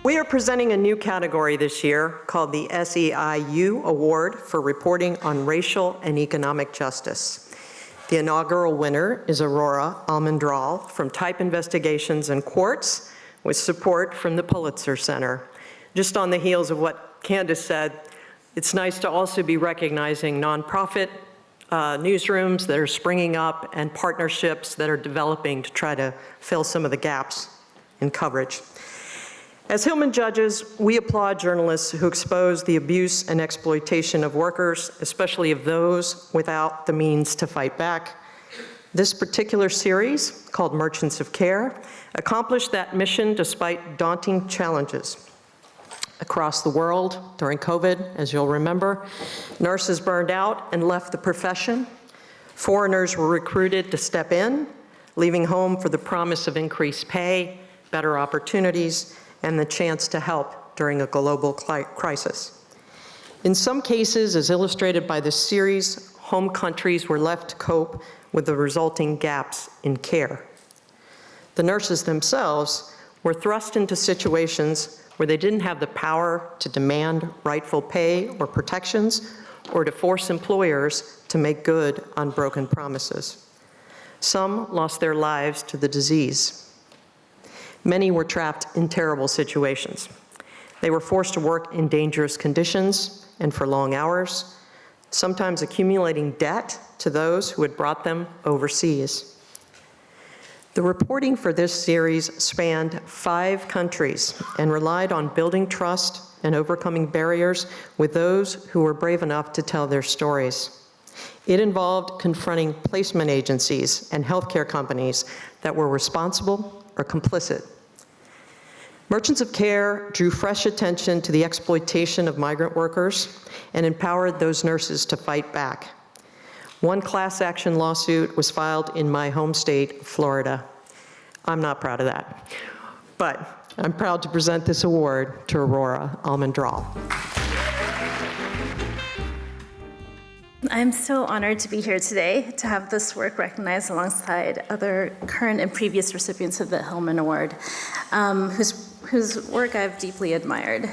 We are presenting a new category this year called the SEIU Award for Reporting on Racial and Economic Justice. The inaugural winner is Aurora Almendral from Type Investigations and Quartz, with support from the Pulitzer Center. Just on the heels of what Candace said, it's nice to also be recognizing nonprofit newsrooms that are springing up and partnerships that are developing to try to fill some of the gaps in coverage. As Hillman judges, we applaud journalists who expose the abuse and exploitation of workers, especially of those without the means to fight back. This particular series, called Merchants of Care, accomplished that mission despite daunting challenges. Across the world during COVID, as you'll remember, nurses burned out and left the profession. Foreigners were recruited to step in, leaving home for the promise of increased pay, better opportunities, and the chance to help during a global crisis. In some cases, as illustrated by this series, home countries were left to cope with the resulting gaps in care. The nurses themselves were thrust into situations where they didn't have the power to demand rightful pay or protections, or to force employers to make good on broken promises. Some lost their lives to the disease. Many were trapped in terrible situations. They were forced to work in dangerous conditions and for long hours, sometimes accumulating debt to those who had brought them overseas. The reporting for this series spanned 5 countries and relied on building trust and overcoming barriers with those who were brave enough to tell their stories. It involved confronting placement agencies and healthcare companies that were responsible or complicit. Merchants of Care drew fresh attention to the exploitation of migrant workers and empowered those nurses to fight back. One class action lawsuit was filed in my home state, Florida. I'm not proud of that, but I'm proud to present this award to Aurora Almendral. I'm so honored to be here today to have this work recognized alongside other current and previous recipients of the Hillman Award, whose work I've deeply admired.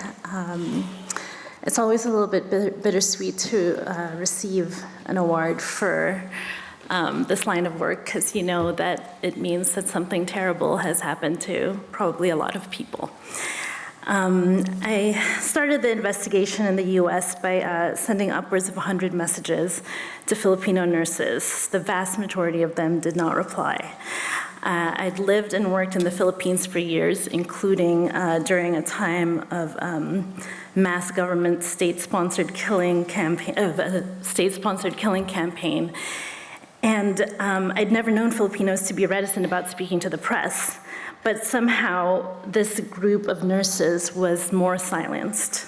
It's always a little bit bittersweet to receive an award for this line of work, because you know that it means that something terrible has happened to probably a lot of people. I started the investigation in the US by sending upwards of 100 messages to Filipino nurses. The vast majority of them did not reply. I'd lived and worked in the Philippines for years, including during a time of mass government state-sponsored killing campaign, And I'd never known Filipinos to be reticent about speaking to the press. But somehow, this group of nurses was more silenced.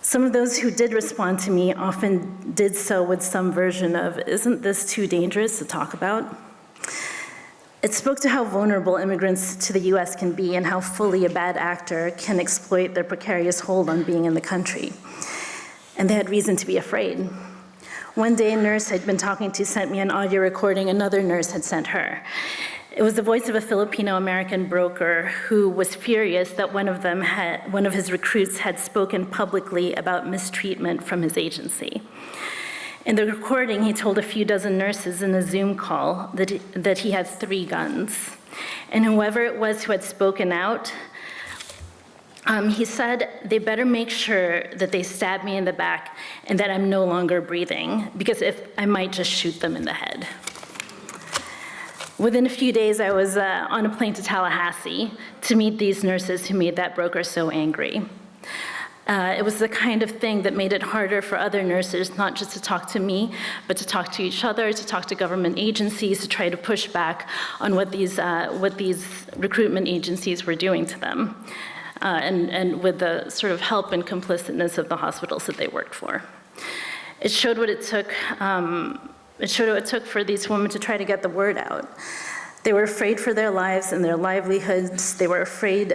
Some of those who did respond to me often did so with some version of, "Isn't this too dangerous to talk about?" It spoke to how vulnerable immigrants to the US can be and how fully a bad actor can exploit their precarious hold on being in the country. And they had reason to be afraid. One day, a nurse I'd been talking to sent me an audio recording another nurse had sent her. It was the voice of a Filipino-American broker who was furious that one of his recruits had spoken publicly about mistreatment from his agency. In the recording, he told a few dozen nurses in a Zoom call that he had 3 guns. And whoever it was who had spoken out, he said, "They better make sure that they stab me in the back and that I'm no longer breathing, because if I might just shoot them in the head." Within a few days, I was on a plane to Tallahassee to meet these nurses who made that broker so angry. It was the kind of thing that made it harder for other nurses not just to talk to me, but to talk to each other, to talk to government agencies, to try to push back on what these recruitment agencies were doing to them, and with the sort of help and complicitness of the hospitals that they worked for. It showed what it took. It showed what it took for these women to try to get the word out. They were afraid for their lives and their livelihoods. They were afraid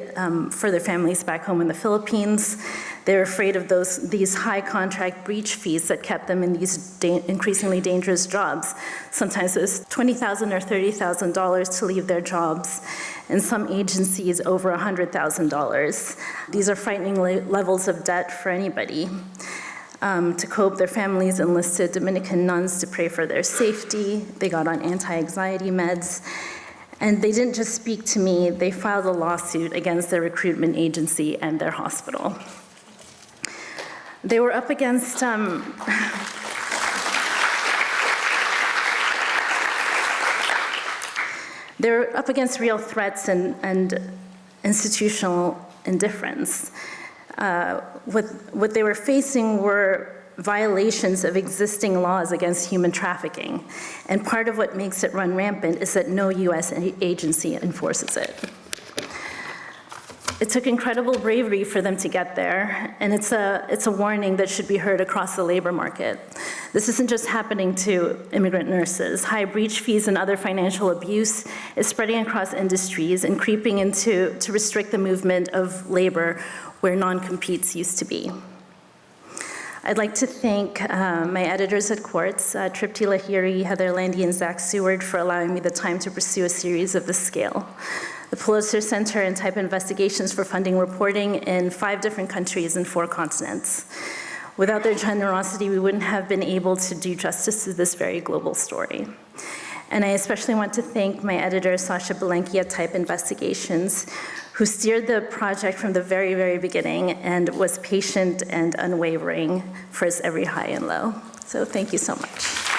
for their families back home in the Philippines. They were afraid of these high contract breach fees that kept them in these increasingly dangerous jobs. Sometimes it was $20,000 or $30,000 to leave their jobs, and some agencies over $100,000. These are frightening levels of debt for anybody. To cope, their families enlisted Dominican nuns to pray for their safety. They got on anti-anxiety meds. And they didn't just speak to me, they filed a lawsuit against their recruitment agency and their hospital. They were up against real threats and institutional indifference. What they were facing were violations of existing laws against human trafficking. And part of what makes it run rampant is that no U.S. agency enforces it. It took incredible bravery for them to get there, and it's a warning that should be heard across the labor market. This isn't just happening to immigrant nurses. High breach fees and other financial abuse is spreading across industries and creeping into to restrict the movement of labor where non-competes used to be. I'd like to thank my editors at Quartz, Tripti Lahiri, Heather Landy, and Zach Seward for allowing me the time to pursue a series of this scale. The Pulitzer Center and Type Investigations for funding reporting in 5 different countries and 4 continents. Without their generosity, we wouldn't have been able to do justice to this very global story. And I especially want to thank my editor, Sasha Belenki at Type Investigations, who steered the project from the very, very beginning and was patient and unwavering for its every high and low. So thank you so much.